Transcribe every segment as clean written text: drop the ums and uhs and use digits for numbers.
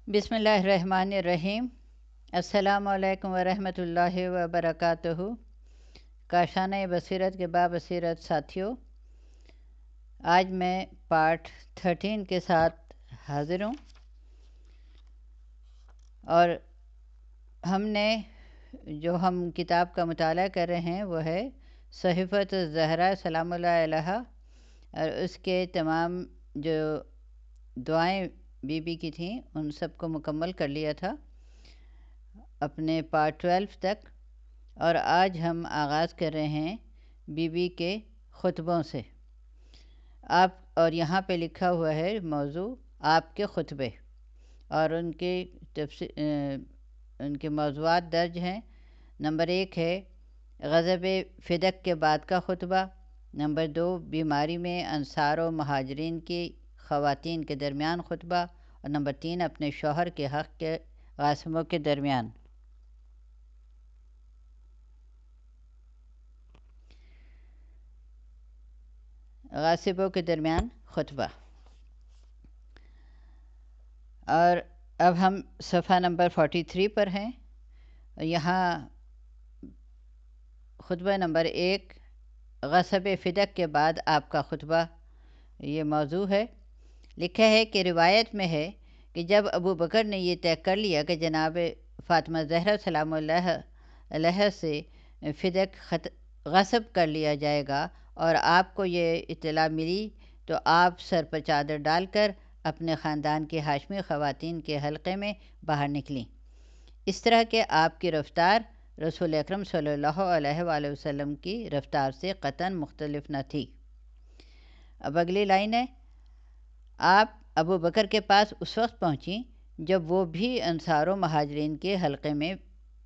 بسم اللہ الرحمن الرحیم۔ السلام علیکم ورحمۃ اللہ وبرکاتہ۔ کاشانہ بصیرت کے بابصیرت ساتھیوں، آج میں پارٹ 13 کے ساتھ حاضر ہوں، اور ہم کتاب کا مطالعہ کر رہے ہیں وہ ہے صحیفۃ الزہرا سلام اللہ علیہا، اور اس کے تمام جو دعائیں بی بی کی تھیں ان سب کو مکمل کر لیا تھا اپنے پارٹ 12 تک، اور آج ہم آغاز کر رہے ہیں بی بی کے خطبوں سے۔ اور یہاں پہ لکھا ہوا ہے موضوع آپ کے خطبے، اور ان کے موضوعات درج ہیں۔ نمبر 1 ہے غضب فدق کے بعد کا خطبہ، نمبر 2 بیماری میں انصار و مہاجرین کی خواتین کے درمیان خطبہ، اور نمبر 3 اپنے شوہر کے حق کے غاصبوں کے درمیان۔ غاصبوں کے درمیان خطبہ۔ اور اب ہم صفحہ نمبر 43 پر ہیں۔ یہاں خطبہ نمبر 1 غصب فدق کے بعد آپ کا خطبہ، یہ موضوع ہے۔ لکھا ہے کہ روایت میں ہے کہ جب ابو بکر نے یہ طے کر لیا کہ جناب فاطمہ زہرا سلام اللہ علیہ سے فدق غصب کر لیا جائے گا اور آپ کو یہ اطلاع ملی، تو آپ سر پر چادر ڈال کر اپنے خاندان کی ہاشمی خواتین کے حلقے میں باہر نکلیں۔ اس طرح کہ آپ کی رفتار رسول اکرم صلی اللہ علیہ وآلہ وسلم کی رفتار سے قطعاً مختلف نہ تھی۔ اب اگلی لائن ہے، آپ ابو بکر کے پاس اس وقت پہنچیں جب وہ بھی انصار و مہاجرین کے حلقے میں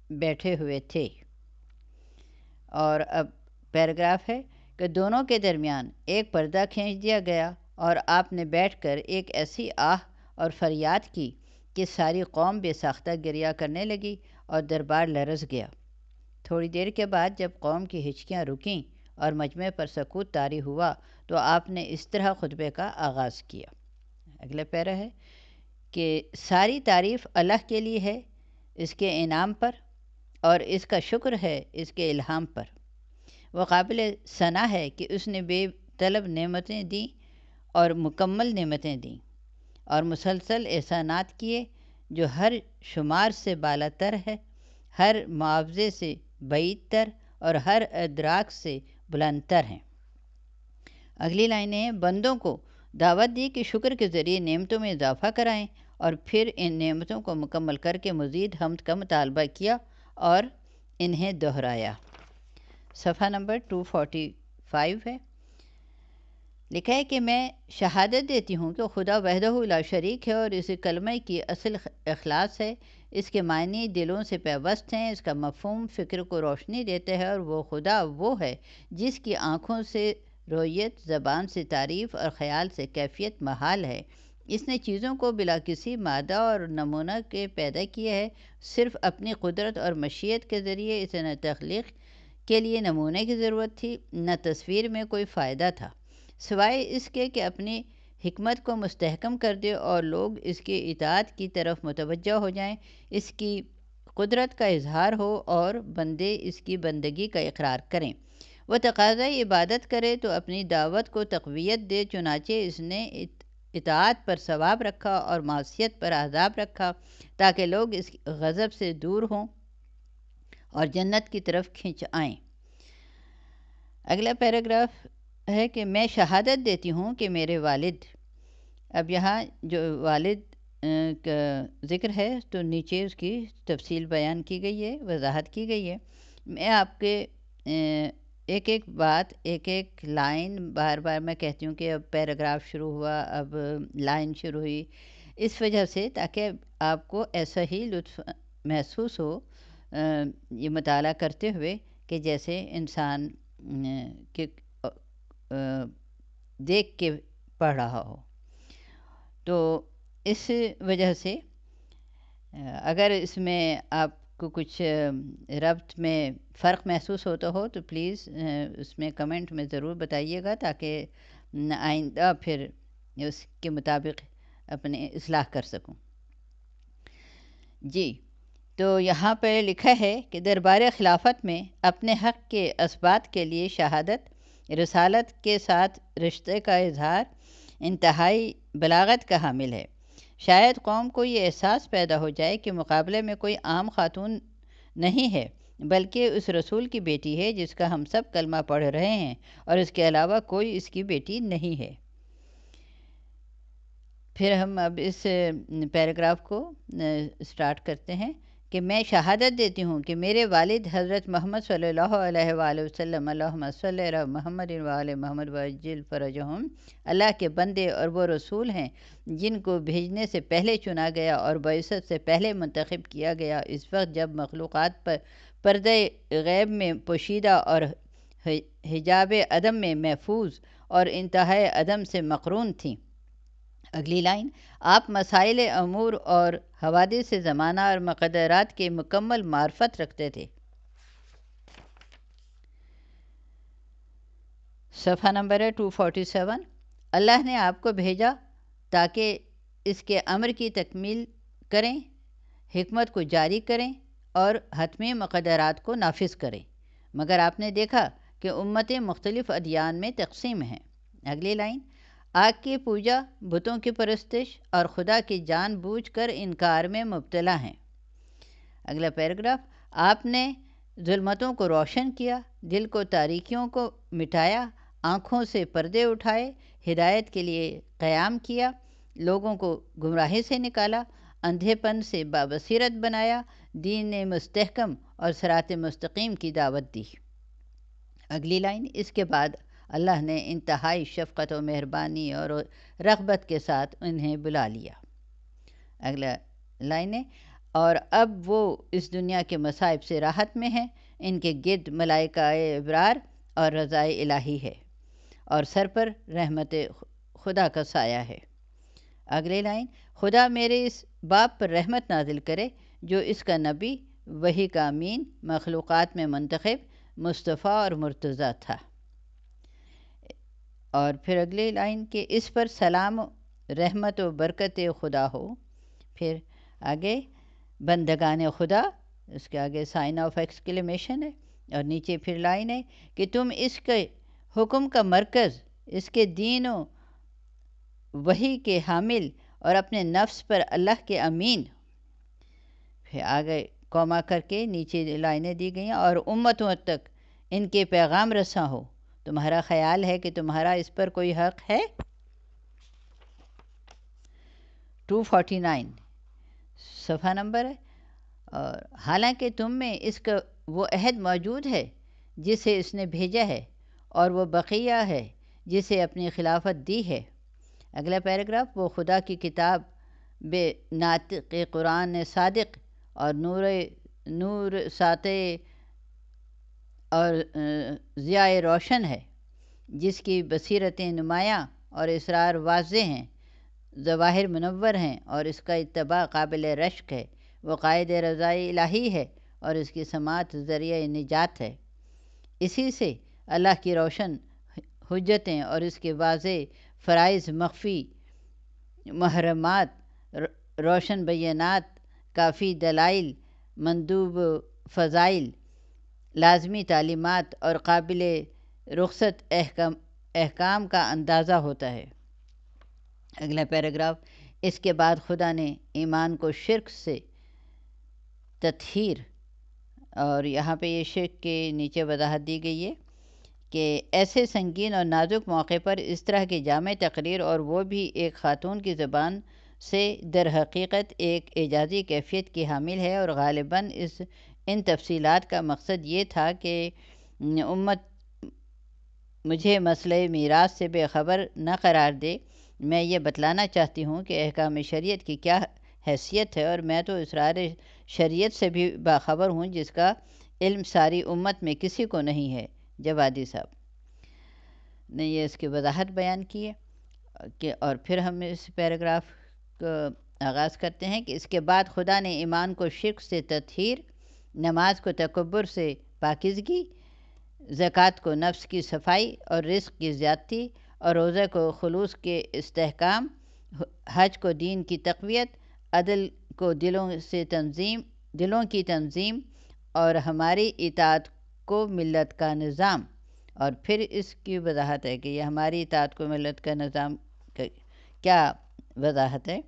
بیٹھے ہوئے تھے۔ اور اب پیراگراف ہے کہ دونوں کے درمیان ایک پردہ کھینچ دیا گیا، اور آپ نے بیٹھ کر ایک ایسی آہ اور فریاد کی کہ ساری قوم بے ساختہ گریہ کرنے لگی اور دربار لرز گیا۔ تھوڑی دیر کے بعد جب قوم کی ہچکیاں رکیں اور مجمع پر سکوت طاری ہوا، تو آپ نے اس طرح خطبے کا آغاز کیا۔ اگلا پیرا ہے کہ ساری تعریف اللہ کے لیے ہے، اس کے انعام پر، اور اس کا شکر ہے اس کے الہام پر۔ وہ قابل ثنا ہے کہ اس نے بے طلب نعمتیں دیں اور مکمل نعمتیں دیں، اور مسلسل احسانات کیے جو ہر شمار سے بالا تر ہے، ہر معاوضے سے بعید تر، اور ہر ادراک سے بلند تر ہیں۔ اگلی لائنیں ہیں، بندوں کو دعوت دی کہ شکر کے ذریعے نعمتوں میں اضافہ کرائیں، اور پھر ان نعمتوں کو مکمل کر کے مزید حمد کا مطالبہ کیا اور انہیں دہرایا۔ صفحہ نمبر 245 ہے۔ لکھا ہے کہ میں شہادت دیتی ہوں کہ خدا وحدہ لا شریک ہے، اور اس کلمہ کی اصل اخلاص ہے، اس کے معنی دلوں سے پیوست ہیں، اس کا مفہوم فکر کو روشنی دیتا ہے، اور وہ خدا وہ ہے جس کی آنکھوں سے رویت، زبان سے تعریف اور خیال سے کیفیت محال ہے۔ اس نے چیزوں کو بلا کسی مادہ اور نمونہ کے پیدا کیا ہے، صرف اپنی قدرت اور مشیت کے ذریعے اسے نہ تخلیق کے لیے نمونے کی ضرورت تھی، نہ تصویر میں کوئی فائدہ تھا، سوائے اس کے کہ اپنی حکمت کو مستحکم کر دے اور لوگ اس کی اطاعت کی طرف متوجہ ہو جائیں، اس کی قدرت کا اظہار ہو اور بندے اس کی بندگی کا اقرار کریں۔ وہ تقاضۂ عبادت کرے تو اپنی دعوت کو تقویت دے، چنانچہ اس نے اطاعت پر ثواب رکھا اور معصیت پر عذاب رکھا، تاکہ لوگ اس غضب سے دور ہوں اور جنت کی طرف کھنچ آئیں۔ اگلا پیراگراف ہے کہ میں شہادت دیتی ہوں کہ میرے والد، اب یہاں جو والد کا ذکر ہے تو نیچے اس کی تفصیل بیان کی گئی ہے، وضاحت کی گئی ہے۔ میں آپ کے ایک ایک بات، ایک ایک لائن بار بار میں کہتی ہوں کہ اب پیراگراف شروع ہوا، اب لائن شروع ہوئی، اس وجہ سے تاکہ آپ کو ایسا ہی لطف محسوس ہو یہ مطالعہ کرتے ہوئے کہ جیسے انسان کہ دیکھ کے پڑھ رہا ہو۔ تو اس وجہ سے اگر اس میں آپ کو کچھ ربط میں فرق محسوس ہوتا ہو تو پلیز اس میں کمنٹ میں ضرور بتائیے گا، تاکہ آئندہ پھر اس کے مطابق اپنے اصلاح کر سکوں۔ جی، تو یہاں پہ لکھا ہے کہ دربار خلافت میں اپنے حق کے اثبات کے لیے شہادت رسالت کے ساتھ رشتے کا اظہار انتہائی بلاغت کا حامل ہے۔ شاید قوم کو یہ احساس پیدا ہو جائے کہ مقابلے میں کوئی عام خاتون نہیں ہے، بلکہ اس رسول کی بیٹی ہے جس کا ہم سب کلمہ پڑھ رہے ہیں، اور اس کے علاوہ کوئی اس کی بیٹی نہیں ہے۔ پھر ہم اب اس پیراگراف کو سٹارٹ کرتے ہیں کہ میں شہادت دیتی ہوں کہ میرے والد حضرت محمد صلی اللہ علیہ وآلہ وسلم اللہم صلی علی محمد وآل محمد وعجل فرجہم اللہ کے بندے اور وہ رسول ہیں جن کو بھیجنے سے پہلے چنا گیا اور بعثت سے پہلے منتخب کیا گیا، اس وقت جب مخلوقات پر پردہ غیب میں پوشیدہ اور حجاب عدم میں محفوظ اور انتہائی عدم سے مقرون تھیں۔ اگلی لائن، آپ مسائل امور اور حوادث زمانہ اور مقدرات کی مکمل معرفت رکھتے تھے۔ صفحہ نمبر ہے 247۔ اللہ نے آپ کو بھیجا تاکہ اس کے امر کی تکمیل کریں، حکمت کو جاری کریں اور حتمی مقدرات کو نافذ کریں، مگر آپ نے دیکھا کہ امتیں مختلف ادیان میں تقسیم ہیں۔ اگلی لائن، آگ کی پوجا، بتوں کی پرستش اور خدا کی جان بوجھ کر انکار میں مبتلا ہیں۔ اگلا پیراگراف، آپ نے ظلمتوں کو روشن کیا، دل کو تاریکیوں کو مٹایا، آنکھوں سے پردے اٹھائے، ہدایت کے لیے قیام کیا، لوگوں کو گمراہی سے نکالا، اندھے پن سے بابصیرت بنایا، دین مستحکم اور صراط مستقیم کی دعوت دی۔ اگلی لائن، اس کے بعد اللہ نے انتہائی شفقت و مہربانی اور رغبت کے ساتھ انہیں بلا لیا۔ اگلا لائن ہے، اور اب وہ اس دنیا کے مصائب سے راحت میں ہیں، ان کے گرد ملائکہ ابرار اور رضائے الہی ہے، اور سر پر رحمت خدا کا سایہ ہے۔ اگلی لائن، خدا میرے اس باپ پر رحمت نازل کرے جو اس کا نبی، وحی کا امین، مخلوقات میں منتخب، مصطفیٰ اور مرتضیٰ تھا۔ اور پھر اگلی لائن کہ اس پر سلام رحمت و برکت خدا ہو۔ پھر آگے بندگان خدا، اس کے آگے سائن آف ایکسکلیمیشن ہے، اور نیچے پھر لائن ہے کہ تم اس کے حکم کا مرکز، اس کے دین و وحی کے حامل اور اپنے نفس پر اللہ کے امین۔ پھر آگے کوما کر کے نیچے لائنیں دی گئی ہیں، اور امتوں تک ان کے پیغام رساں ہو۔ تمہارا خیال ہے کہ تمہارا اس پر کوئی حق ہے؟ 249 صفحہ نمبر ہے۔ اور حالانکہ تم میں اس کا وہ عہد موجود ہے جسے اس نے بھیجا ہے، اور وہ بقیہ ہے جسے اپنی خلافت دی ہے۔ اگلا پیراگراف، وہ خدا کی کتاب بے ناطق قرآن صادق اور نور ساطع اور ضیاء روشن ہے، جس کی بصیرتیں نمایاں اور اسرار واضح ہیں، ظواہر منور ہیں، اور اس کا اتباع قابل رشک ہے۔ وہ قائد رضائے الہی ہے اور اس کی سماعت ذریعہ نجات ہے۔ اسی سے اللہ کی روشن حجتیں اور اس کے واضح فرائض، مخفی محرمات، روشن بیانات، کافی دلائل، مندوب فضائل، لازمی تعلیمات اور قابل رخصت احکام کا اندازہ ہوتا ہے۔ اگلا پیراگراف، اس کے بعد خدا نے ایمان کو شرک سے تطہیر، اور یہاں پہ یہ شرک کے نیچے وضاحت دی گئی ہے کہ ایسے سنگین اور نازک موقع پر اس طرح کی جامع تقریر، اور وہ بھی ایک خاتون کی زبان سے، در حقیقت ایک اعجازی کیفیت کی حامل ہے، اور غالباً ان تفصیلات کا مقصد یہ تھا کہ امت مجھے مسئلہ میراث سے بے خبر نہ قرار دے۔ میں یہ بتلانا چاہتی ہوں کہ احکام شریعت کی کیا حیثیت ہے، اور میں تو اسرار شریعت سے بھی باخبر ہوں جس کا علم ساری امت میں کسی کو نہیں ہے۔ جوادی صاحب نے یہ اس کی وضاحت بیان کی ہے اور پھر ہم اس پیراگراف کا آغاز کرتے ہیں کہ اس کے بعد خدا نے ایمان کو شرک سے تطہیر، نماز کو تکبر سے پاکیزگی، زکوٰۃ کو نفس کی صفائی اور رزق کی زیادتی، اور روزہ کو خلوص کے استحکام، حج کو دین کی تقویت، عدل کو دلوں کی تنظیم اور ہماری اطاعت کو ملت کا نظام. اور پھر اس کی وضاحت ہے کہ یہ ہماری اطاعت کو ملت کا نظام کیا وضاحت ہے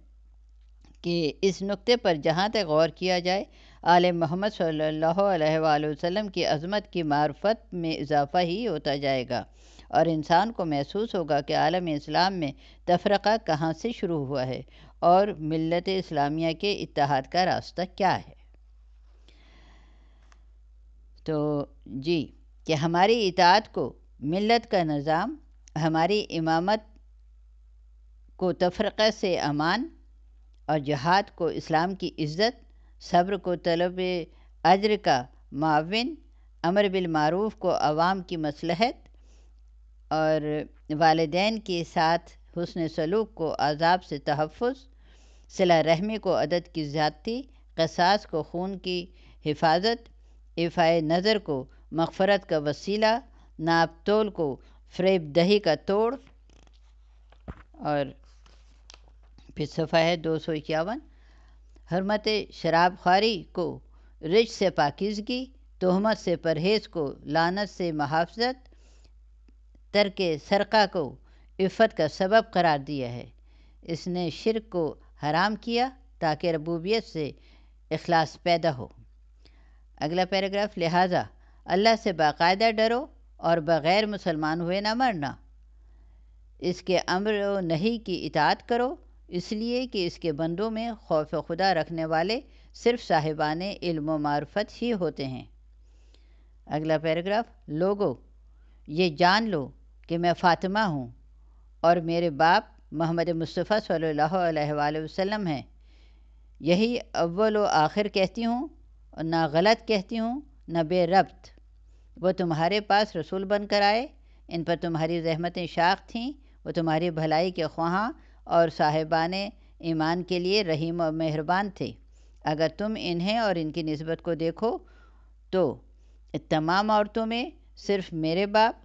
کہ اس نقطے پر جہاں تک غور کیا جائے آل محمد صلی اللہ علیہ وآلہ وسلم کی عظمت کی معرفت میں اضافہ ہی ہوتا جائے گا، اور انسان کو محسوس ہوگا کہ عالم اسلام میں تفرقہ کہاں سے شروع ہوا ہے اور ملت اسلامیہ کے اتحاد کا راستہ کیا ہے. تو جی، کہ ہماری اطاعت کو ملت کا نظام، ہماری امامت کو تفرقہ سے امان، اور جہاد کو اسلام کی عزت، صبر کو طلب اجر کا معاون، امر بالمعروف کو عوام کی مصلحت، اور والدین کے ساتھ حسن سلوک کو عذاب سے تحفظ، صلہ رحمی کو عدد کی زیادتی، قصاص کو خون کی حفاظت، ایفائے نظر کو مغفرت کا وسیلہ، ناپ تول کو فریب دہی کا توڑ. اور پھر صفحہ ہے 251. حرمت شراب خواری کو رجس سے پاکیزگی، تہمت سے پرہیز کو لعنت سے محافظت، ترک سرقہ کو عفت کا سبب قرار دیا ہے. اس نے شرک کو حرام کیا تاکہ ربوبیت سے اخلاص پیدا ہو. اگلا پیراگراف. لہٰذا اللہ سے باقاعدہ ڈرو اور بغیر مسلمان ہوئے نہ مرنا. اس کے امر و نہی کی اطاعت کرو، اس لیے کہ اس کے بندوں میں خوف خدا رکھنے والے صرف صاحبان علم و معرفت ہی ہوتے ہیں. اگلا پیراگراف. لوگو، یہ جان لو کہ میں فاطمہ ہوں اور میرے باپ محمد مصطفیٰ صلی اللہ علیہ وآلہ وسلم ہیں. یہی اول و آخر کہتی ہوں، اور نہ غلط کہتی ہوں نہ بے ربط. وہ تمہارے پاس رسول بن کر آئے، ان پر تمہاری زحمتیں شاق تھیں، وہ تمہاری بھلائی کے خواہاں اور صاحبان ایمان کے لیے رحیم و مہربان تھے. اگر تم انہیں اور ان کی نسبت کو دیکھو تو تمام عورتوں میں صرف میرے باپ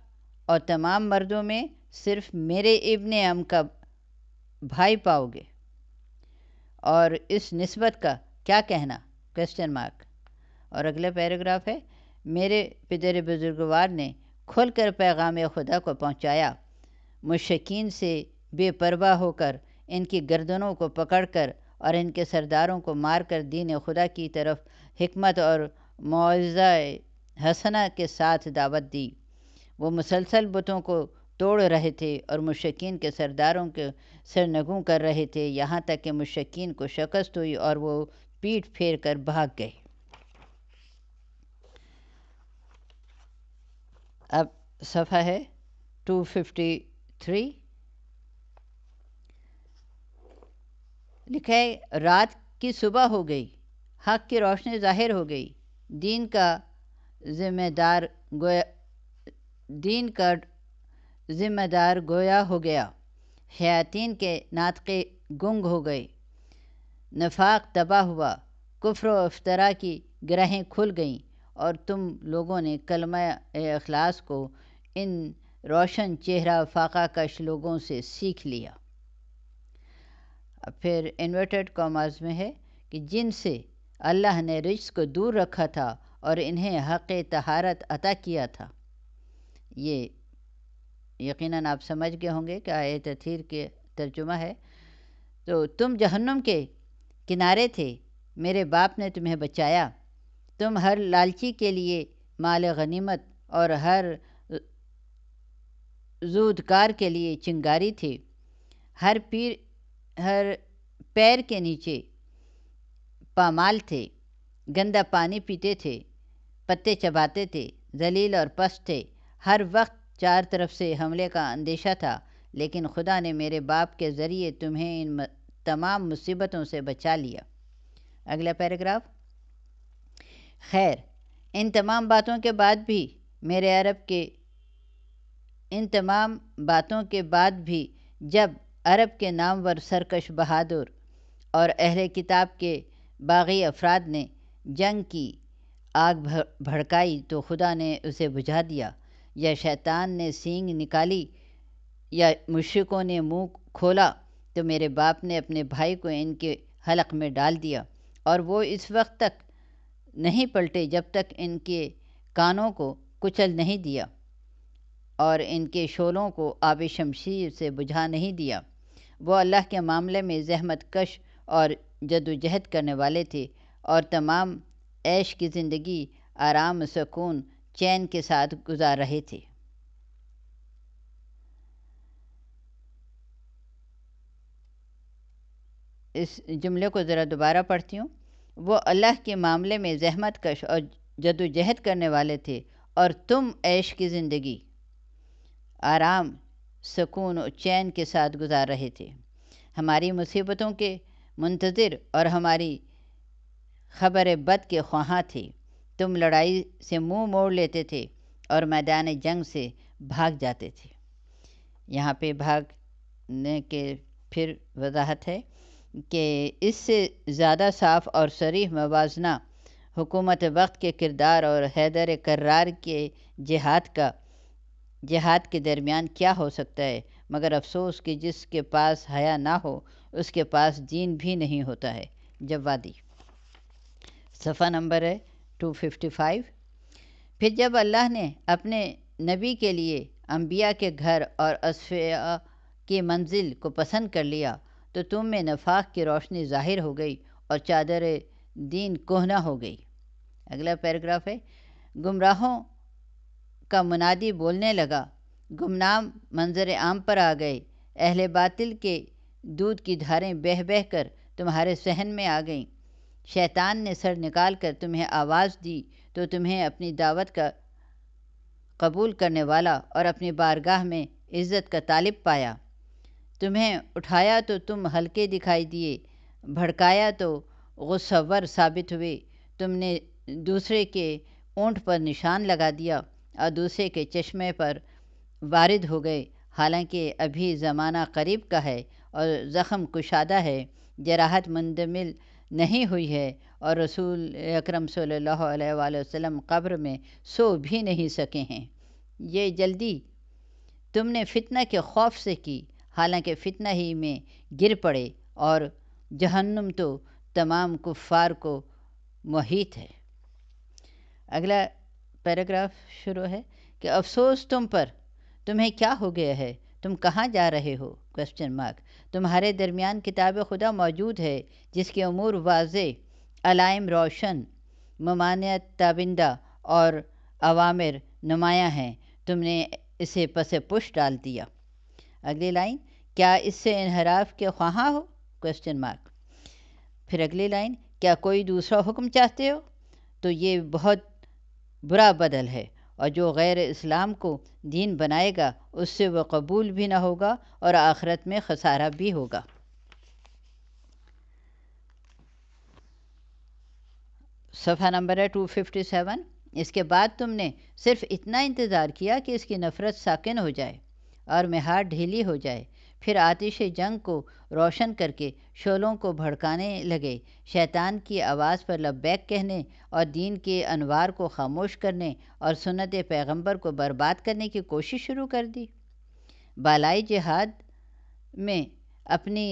اور تمام مردوں میں صرف میرے ابن ام کا بھائی پاؤ گے. اور اس نسبت کا کیا کہنا؟ Question mark. اور اگلا پیراگراف ہے. میرے پدر بزرگوار نے کھل کر پیغام خدا کو پہنچایا. مشرکین سے بے پرواہ ہو کر ان کی گردنوں کو پکڑ کر اور ان کے سرداروں کو مار کر دین خدا کی طرف حکمت اور موعظہ حسنہ کے ساتھ دعوت دی. وہ مسلسل بتوں کو توڑ رہے تھے اور مشرکین کے سرداروں کے سرنگوں کر رہے تھے، یہاں تک کہ مشرکین کو شکست ہوئی اور وہ پیٹ پھیر کر بھاگ گئے. اب صفحہ ہے 253. لکھا ہے. رات کی صبح ہو گئی، حق کی روشنی ظاہر ہو گئی، دین کا ذمہ دار گویا ہو گیا، شیاطین کے ناطقے گنگ ہو گئے، نفاق تباہ ہوا، کفر و افطرا کی گرہیں کھل گئیں، اور تم لوگوں نے کلمہ اخلاص کو ان روشن چہرہ فاقہ کش لوگوں سے سیکھ لیا. پھر انورٹڈ کاماز میں ہے کہ جن سے اللہ نے رجس کو دور رکھا تھا اور انہیں حق طہارت عطا کیا تھا. یہ یقیناً آپ سمجھ گئے ہوں گے کہ آیت تطہیر کے ترجمہ ہے. تو تم جہنم کے کنارے تھے، میرے باپ نے تمہیں بچایا. تم ہر لالچی کے لیے مال غنیمت اور ہر زودکار کے لیے چنگاری تھے. ہر پیر کے نیچے پامال تھے، گندا پانی پیتے تھے، پتے چباتے تھے، ذلیل اور پست تھے. ہر وقت چار طرف سے حملے کا اندیشہ تھا، لیکن خدا نے میرے باپ کے ذریعے تمہیں ان تمام مصیبتوں سے بچا لیا. اگلا پیراگراف. خیر، ان تمام باتوں کے بعد بھی جب عرب کے نامور سرکش بہادر اور اہل کتاب کے باغی افراد نے جنگ کی آگ بھڑکائی تو خدا نے اسے بجھا دیا، یا شیطان نے سینگ نکالی، یا مشرکوں نے منہ کھولا تو میرے باپ نے اپنے بھائی کو ان کے حلق میں ڈال دیا. اور وہ اس وقت تک نہیں پلٹے جب تک ان کے کانوں کو کچل نہیں دیا اور ان کے شعلوں کو آب شمشیر سے بجھا نہیں دیا۔ وہ اللہ کے معاملے میں زحمت کش اور جدوجہد کرنے والے تھے اور تمام عیش کی زندگی آرام، سکون، چین کے ساتھ گزار رہے تھے۔ اس جملے کو ذرا دوبارہ پڑھتی ہوں۔ وہ اللہ کے معاملے میں زحمت کش اور جدوجہد کرنے والے تھے اور تم عیش کی زندگی آرام، سکون و چین کے ساتھ گزار رہے تھے۔ ہماری مصیبتوں کے منتظر اور ہماری خبر بد کے خواہاں تھے۔ تم لڑائی سے منہ موڑ لیتے تھے اور میدان جنگ سے بھاگ جاتے تھے۔ یہاں پہ بھاگنے کے پھر وضاحت ہے کہ اس سے زیادہ صاف اور صریح موازنہ حکومت وقت کے کردار اور حیدر کرار کے جہاد کے درمیان کیا ہو سکتا ہے، مگر افسوس کہ جس کے پاس حیا نہ ہو اس کے پاس دین بھی نہیں ہوتا ہے۔ جوادی، صفحہ نمبر ہے 255۔ پھر جب اللہ نے اپنے نبی کے لیے انبیاء کے گھر اور اصفیاء کی منزل کو پسند کر لیا تو تم میں نفاق کی روشنی ظاہر ہو گئی اور چادر دین کہنہ ہو گئی۔ اگلا پیراگراف ہے، گمراہوں کا منادی بولنے لگا، گمنام منظر عام پر آ گئے، اہل باطل کے دودھ کی دھاریں بہہ بہہ کر تمہارے صحن میں آ گئیں۔ شیطان نے سر نکال کر تمہیں آواز دی تو تمہیں اپنی دعوت کا قبول کرنے والا اور اپنی بارگاہ میں عزت کا طالب پایا۔ تمہیں اٹھایا تو تم ہلکے دکھائی دیے، بھڑکایا تو غصہ ور ثابت ہوئے۔ تم نے دوسرے کے اونٹ پر نشان لگا دیا اور دوسرے کے چشمے پر وارد ہو گئے، حالانکہ ابھی زمانہ قریب کا ہے اور زخم کشادہ ہے، جراحت مندمل نہیں ہوئی ہے اور رسول اکرم صلی اللہ علیہ وآلہ وسلم قبر میں سو بھی نہیں سکے ہیں۔ یہ جلدی تم نے فتنہ کے خوف سے کی، حالانکہ فتنہ ہی میں گر پڑے اور جہنم تو تمام کفار کو محیط ہے۔ اگلا پیراگراف شروع ہے کہ افسوس تم پر، تمہیں کیا ہو گیا ہے، تم کہاں جا رہے ہو؟ تمہارے درمیان کتاب خدا موجود ہے جس کے امور واضح، علائم روشن، ممانعت تابندہ اور اوامر نمایاں ہیں، تم نے اسے پس پش ڈال دیا۔ اگلی لائن، کیا اس سے انحراف کے خواہاں ہو؟ پھر اگلی لائن، کیا کوئی دوسرا حکم چاہتے ہو؟ تو یہ بہت برا بدل ہے، اور جو غیر اسلام کو دین بنائے گا اس سے وہ قبول بھی نہ ہوگا اور آخرت میں خسارہ بھی ہوگا۔ صفحہ نمبر ہے 257۔ اس کے بعد تم نے صرف اتنا انتظار کیا کہ اس کی نفرت ساکن ہو جائے اور مہار ڈھیلی ہو جائے، پھر آتش جنگ کو روشن کر کے شعلوں کو بھڑکانے لگے، شیطان کی آواز پر لبیک کہنے اور دین کے انوار کو خاموش کرنے اور سنت پیغمبر کو برباد کرنے کی کوشش شروع کر دی۔ بالائی جہاد میں اپنی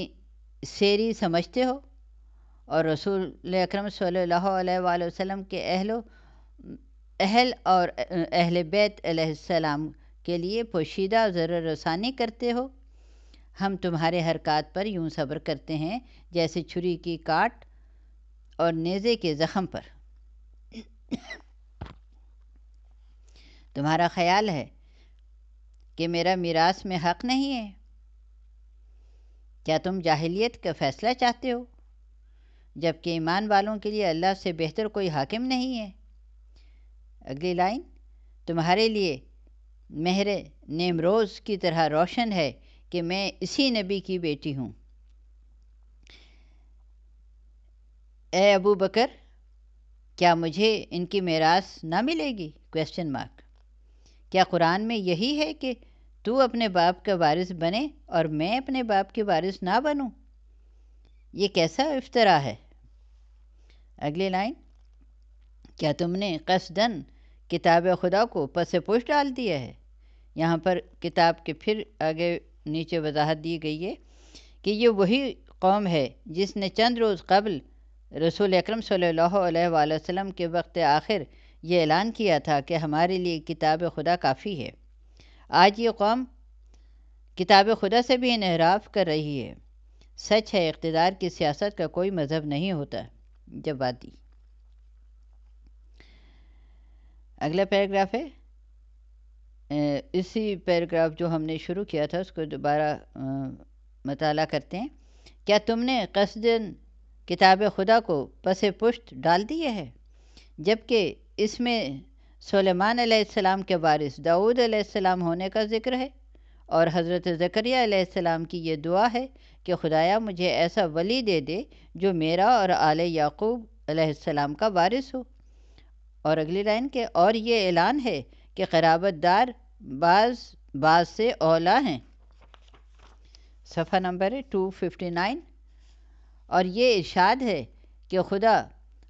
سیری سمجھتے ہو اور رسول اکرم صلی اللہ علیہ وآلہ وسلم کے اہل اور اہل بیت علیہ السلام کے لیے پوشیدہ ضرر رسانی کرتے ہو۔ ہم تمہارے حرکات پر یوں صبر کرتے ہیں جیسے چھری کی کاٹ اور نیزے کے زخم پر۔ تمہارا خیال ہے کہ میرا میراث میں حق نہیں ہے؟ کیا تم جاہلیت کا فیصلہ چاہتے ہو جبکہ ایمان والوں کے لیے اللہ سے بہتر کوئی حاکم نہیں ہے؟ اگلی لائن، تمہارے لیے مہر نیمروز کی طرح روشن ہے کہ میں اسی نبی کی بیٹی ہوں۔ اے ابو بکر، کیا مجھے ان کی میراث نہ ملے گی؟ کیا قرآن میں یہی ہے کہ تو اپنے باپ کا وارث بنے اور میں اپنے باپ کے وارث نہ بنوں؟ یہ کیسا افطرا ہے؟ اگلی لائن، کیا تم نے قصداً کتاب خدا کو پس پش ڈال دیا ہے؟ یہاں پر کتاب کے پھر آگے نیچے وضاحت دی گئی ہے کہ یہ وہی قوم ہے جس نے چند روز قبل رسول اکرم صلی اللہ علیہ وآلہ وسلم کے وقت آخر یہ اعلان کیا تھا کہ ہمارے لیے کتاب خدا کافی ہے۔ آج یہ قوم کتاب خدا سے بھی انحراف کر رہی ہے۔ سچ ہے اقتدار کی سیاست کا کوئی مذہب نہیں ہوتا۔ جوادی۔ اگلا پیراگراف ہے، اسی پیراگراف جو ہم نے شروع کیا تھا اس کو دوبارہ مطالعہ کرتے ہیں۔ کیا تم نے قصداً کتاب خدا کو پس پشت ڈال دیا ہے، جبکہ اس میں سلیمان علیہ السلام کے وارث داؤد علیہ السلام ہونے کا ذکر ہے، اور حضرت زکریا علیہ السلام کی یہ دعا ہے کہ خدایا مجھے ایسا ولی دے دے جو میرا اور آل یعقوب علیہ السلام کا وارث ہو۔ اور اگلی لائن کے اور یہ اعلان ہے کہ قرابت دار بعض سے اولا ہیں۔ صفحہ نمبر ہے 259۔ اور یہ ارشاد ہے کہ خدا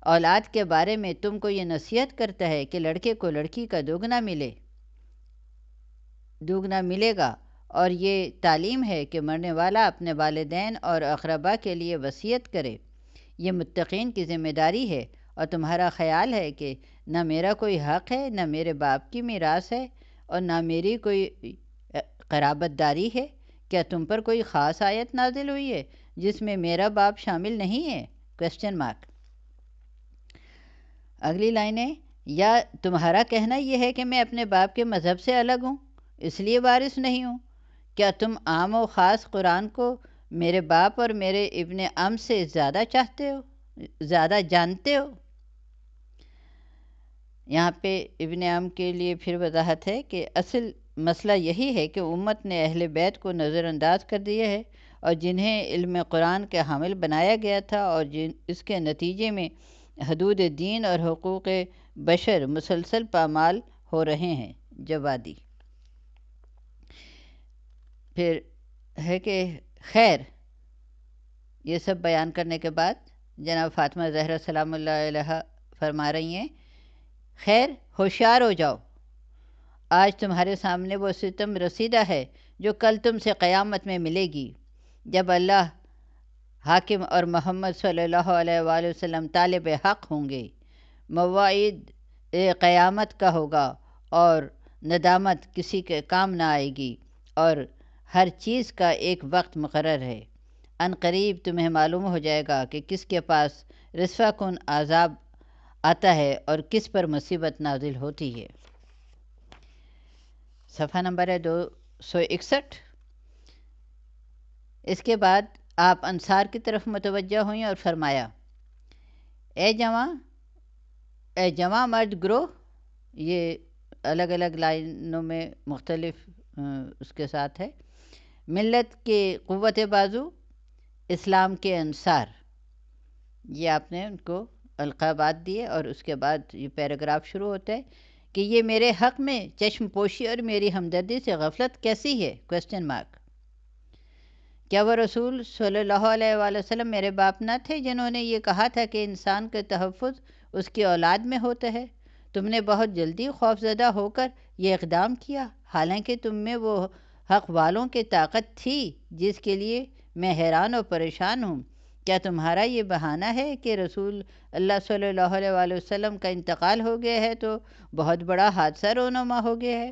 اولاد کے بارے میں تم کو یہ نصیحت کرتا ہے کہ لڑکے کو لڑکی کا دوگنا ملے گا، اور یہ تعلیم ہے کہ مرنے والا اپنے والدین اور اقربا کے لیے وصیت کرے۔ یہ متقین کی ذمہ داری ہے، اور تمہارا خیال ہے کہ نہ میرا کوئی حق ہے، نہ میرے باپ کی میراث ہے، اور نہ میری کوئی قرابت داری ہے۔ کیا تم پر کوئی خاص آیت نازل ہوئی ہے جس میں میرا باپ شامل نہیں ہے؟ Question mark. اگلی لائنیں، یا تمہارا کہنا یہ ہے کہ میں اپنے باپ کے مذہب سے الگ ہوں اس لیے وارث نہیں ہوں؟ کیا تم عام و خاص قرآن کو میرے باپ اور میرے ابن ام سے زیادہ جانتے ہو؟ یہاں پہ ابن ام کے لیے پھر وضاحت ہے کہ اصل مسئلہ یہی ہے کہ امت نے اہل بیت کو نظر انداز کر دیا ہے، اور جنہیں علم قرآن کے حامل بنایا گیا تھا، اور اس کے نتیجے میں حدود دین اور حقوق بشر مسلسل پامال ہو رہے ہیں۔ جوادی۔ پھر ہے کہ خیر، یہ سب بیان کرنے کے بعد جناب فاطمہ زہرا سلام اللہ علیہ فرما رہی ہیں، خیر ہوشیار ہو جاؤ، آج تمہارے سامنے وہ ستم رسیدہ ہے جو کل تم سے قیامت میں ملے گی، جب اللہ حاکم اور محمد صلی اللہ علیہ وآلہ وسلم طالب حق ہوں گے۔ موعد قیامت کا ہوگا، اور ندامت کسی کے کام نہ آئے گی، اور ہر چیز کا ایک وقت مقرر ہے۔ ان قریب تمہیں معلوم ہو جائے گا کہ کس کے پاس رسوا کن عذاب آتا ہے اور کس پر مصیبت نازل ہوتی ہے۔ صفحہ نمبر ہے 261۔ اس کے بعد آپ انصار کی طرف متوجہ ہوئیں اور فرمایا، اے جواں مرد گروہ، یہ الگ الگ لائنوں میں مختلف اس کے ساتھ ہے، ملت کے قوت بازو، اسلام کے انصار، یہ آپ نے ان کو القابات دیے، اور اس کے بعد یہ پیراگراف شروع ہوتا ہے کہ یہ میرے حق میں چشم پوشی اور میری ہمدردی سے غفلت کیسی ہے؟ Question mark. کیا وہ رسول صلی اللہ علیہ وآلہ وسلم میرے باپ نہ تھے جنہوں نے یہ کہا تھا کہ انسان کا تحفظ اس کی اولاد میں ہوتا ہے؟ تم نے بہت جلدی خوفزدہ ہو کر یہ اقدام کیا، حالانکہ تم میں وہ حق والوں کی طاقت تھی جس کے لیے میں حیران و پریشان ہوں۔ کیا تمہارا یہ بہانہ ہے کہ رسول اللہ صلی اللہ علیہ وآلہ وسلم کا انتقال ہو گیا ہے تو بہت بڑا حادثہ رونما ہو گیا ہے؟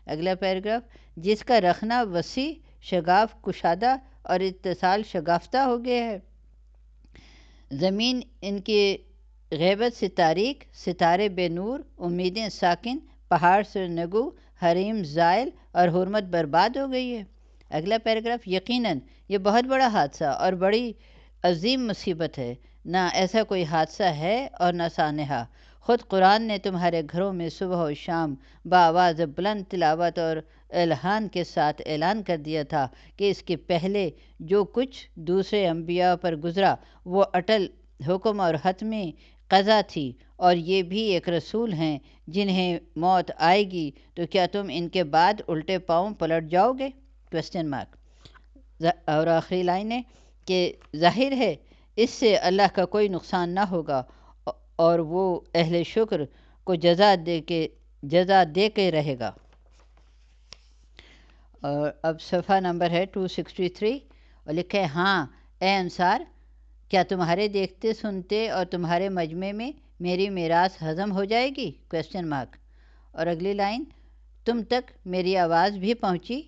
اگلا پیراگراف، جس کا رخنہ وسیع، شگاف کشادہ اور اتصال شگافتہ ہو گیا ہے۔ زمین ان کی غیبت سے تاریک، ستارے بے نور، امیدیں ساکن، پہاڑ سے نگو، حریم زائل اور حرمت برباد ہو گئی ہے۔ اگلا پیراگراف، یقیناً یہ بہت بڑا حادثہ اور بڑی عظیم مصیبت ہے، نہ ایسا کوئی حادثہ ہے اور نہ سانحہ۔ خود قرآن نے تمہارے گھروں میں صبح و شام بآواز بلند تلاوت اور الحان کے ساتھ اعلان کر دیا تھا کہ اس کے پہلے جو کچھ دوسرے انبیاء پر گزرا وہ اٹل حکم اور حتمی قضا تھی، اور یہ بھی ایک رسول ہیں جنہیں موت آئے گی، تو کیا تم ان کے بعد الٹے پاؤں پلٹ جاؤ گے؟ Question mark. اور آخری لائن ہے کہ ظاہر ہے اس سے اللہ کا کوئی نقصان نہ ہوگا، اور وہ اہل شکر کو جزا دے کے رہے گا۔ اور اب صفحہ نمبر ہے 263، اور لکھے، ہاں اے انصار، کیا تمہارے دیکھتے سنتے اور تمہارے مجمع میں میری میراث ہضم ہو جائے گی؟ Question mark. اور اگلی لائن، تم تک میری آواز بھی پہنچی،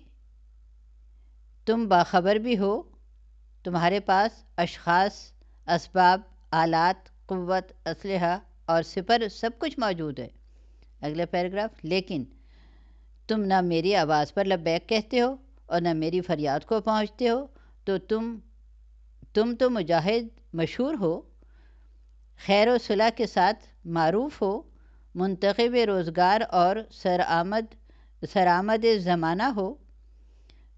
تم باخبر بھی ہو، تمہارے پاس اشخاص، اسباب، آلات، قوت، اسلحہ اور سپر سب کچھ موجود ہے۔ اگلا پیراگراف، لیکن تم نہ میری آواز پر لبیک کہتے ہو اور نہ میری فریاد کو پہنچتے ہو، تو تم تو مجاہد مشہور ہو، خیر و صلح کے ساتھ معروف ہو، منتخب روزگار اور سرآمد زمانہ ہو،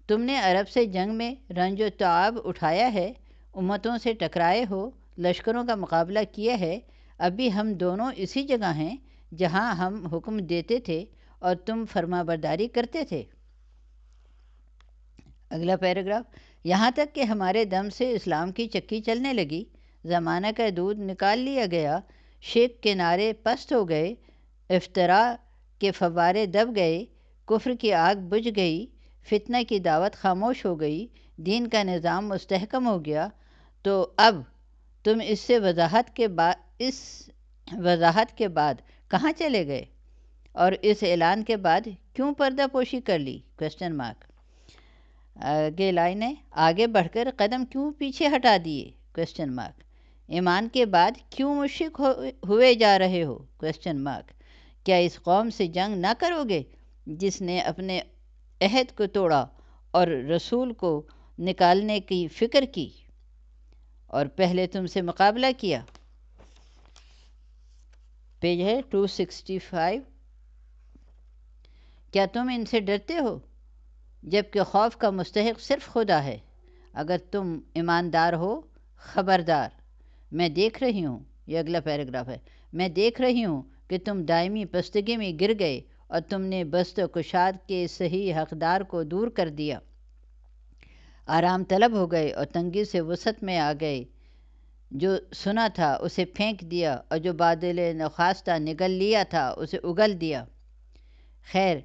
تم نے عرب سے جنگ میں رنج و تعب اٹھایا ہے، امتوں سے ٹکرائے ہو، لشکروں کا مقابلہ کیا ہے، ابھی ہم دونوں اسی جگہ ہیں جہاں ہم حکم دیتے تھے اور تم فرما برداری کرتے تھے۔ اگلا پیراگراف، یہاں تک کہ ہمارے دم سے اسلام کی چکی چلنے لگی، زمانہ کا دودھ نکال لیا گیا، شرک کے نعرے پست ہو گئے، افتراء کے فوارے دب گئے، کفر کی آگ بجھ گئی، فتنہ کی دعوت خاموش ہو گئی، دین کا نظام مستحکم ہو گیا، تو اب تم اس وضاحت کے بعد کہاں چلے گئے اور اس اعلان کے بعد کیوں پردہ پوشی کر لی؟ Question mark. آگے لائن ہے، آگے بڑھ کر قدم کیوں پیچھے ہٹا دیے؟ Question mark. ایمان کے بعد کیوں مشرک ہوئے جا رہے ہو؟ Question mark. کیا اس قوم سے جنگ نہ کرو گے جس نے اپنے عہد کو توڑا اور رسول کو نکالنے کی فکر کی اور پہلے تم سے مقابلہ کیا؟ پیج ہے 265۔ کیا تم ان سے ڈرتے ہو جبکہ خوف کا مستحق صرف خدا ہے؟ اگر تم ایماندار ہو، خبردار، میں دیکھ رہی ہوں، یہ اگلا پیراگراف ہے، میں دیکھ رہی ہوں کہ تم دائمی پستگی میں گر گئے اور تم نے بست و کشاد کے صحیح حقدار کو دور کر دیا، آرام طلب ہو گئے اور تنگی سے وسعت میں آ گئے، جو سنا تھا اسے پھینک دیا اور جو بادل نخواستہ نگل لیا تھا اسے اگل دیا۔ خیر،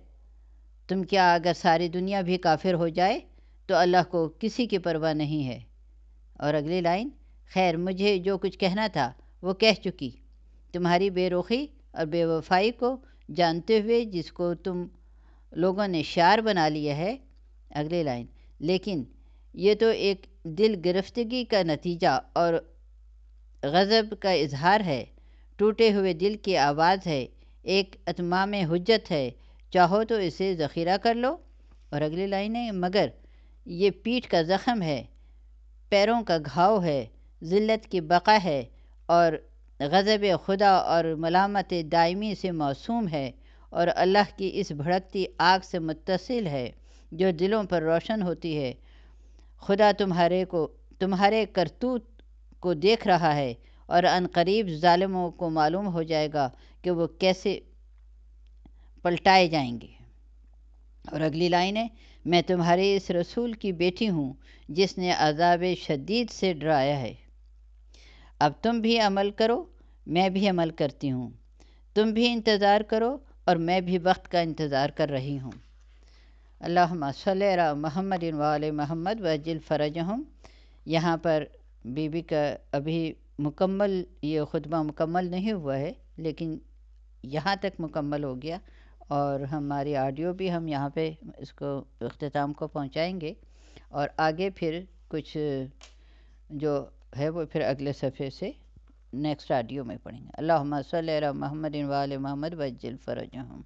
تم کیا اگر ساری دنیا بھی کافر ہو جائے تو اللہ کو کسی کی پرواہ نہیں ہے۔ اور اگلی لائن، خیر مجھے جو کچھ کہنا تھا وہ کہہ چکی، تمہاری بے رخی اور بے وفائی کو جانتے ہوئے جس کو تم لوگوں نے شعار بنا لیا ہے۔ اگلی لائن، لیکن یہ تو ایک دل گرفتگی کا نتیجہ اور غضب کا اظہار ہے، ٹوٹے ہوئے دل کی آواز ہے، ایک اتمام حجت ہے، چاہو تو اسے ذخیرہ کر لو۔ اور اگلی لائن ہے، مگر یہ پیٹھ کا زخم ہے، پیروں کا گھاؤ ہے، ذلت کی بقا ہے اور غضب خدا اور ملامت دائمی سے معصوم ہے اور اللہ کی اس بھڑکتی آگ سے متصل ہے جو دلوں پر روشن ہوتی ہے۔ خدا تمہارے کرتوت کو دیکھ رہا ہے اور عن قریب ظالموں کو معلوم ہو جائے گا کہ وہ کیسے پلٹائے جائیں گے۔ اور اگلی لائن ہے، میں تمہارے اس رسول کی بیٹی ہوں جس نے عذاب شدید سے ڈرایا ہے، اب تم بھی عمل کرو، میں بھی عمل کرتی ہوں، تم بھی انتظار کرو اور میں بھی وقت کا انتظار کر رہی ہوں۔ اللہم صلی علی محمد و آل محمد وعجل فرجہم۔ یہاں پر بی بی کا ابھی مکمل یہ خطبہ مکمل نہیں ہوا ہے، لیکن یہاں تک مکمل ہو گیا اور ہماری آڈیو بھی ہم یہاں پہ اس کو اختتام کو پہنچائیں گے، اور آگے پھر کچھ جو ہے وہ پھر اگلے صفحے سے نیکسٹ آڈیو میں پڑھیں گے۔ اللہم صلی علی محمد و آل محمد وعجل فرجہم۔